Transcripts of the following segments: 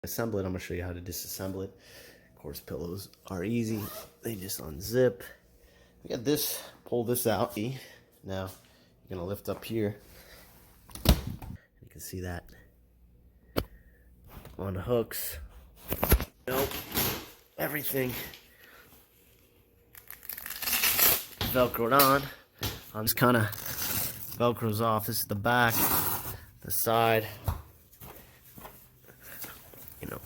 Assemble it. I'm gonna show you how to disassemble it. Of course, pillows are easy. They just unzip. We got this. Pull this out. Now you're gonna lift up here. You can see that on the hooks. Nope. Everything velcroed on. I'm just kind of velcros off. This is the back, the side. You know,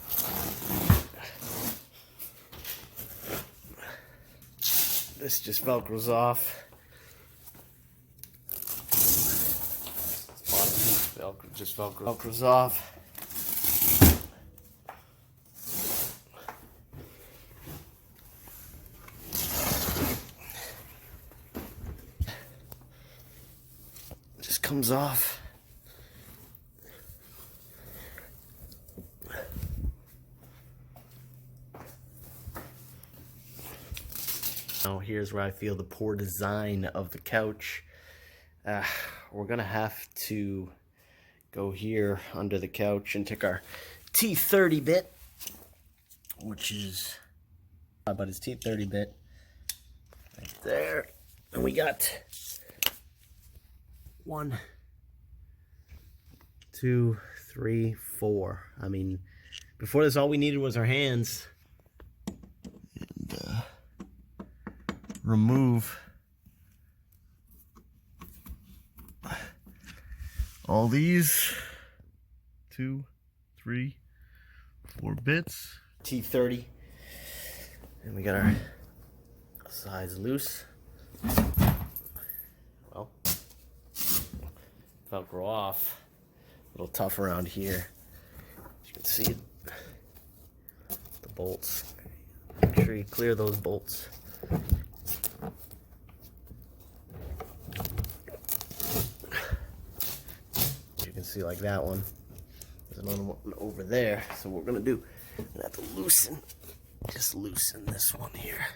this just velcros off. Bottom piece just velcros off. Just comes off. Now here's where I feel the poor design of the couch. We're gonna have to go here under the couch and take our T30 bit, which is about his T30 bit right there, and we got 1, 2, 3, 4. I mean, before this, all we needed was our hands. And remove all these 2, 3, 4 bits. T30, and we got our sides loose. Well, velcro off. A little tough around here. As you can see it, the bolts. Make sure you clear those bolts. You can see, like that one. There's another one over there. So what we're gonna do, we're gonna have to just loosen this one here.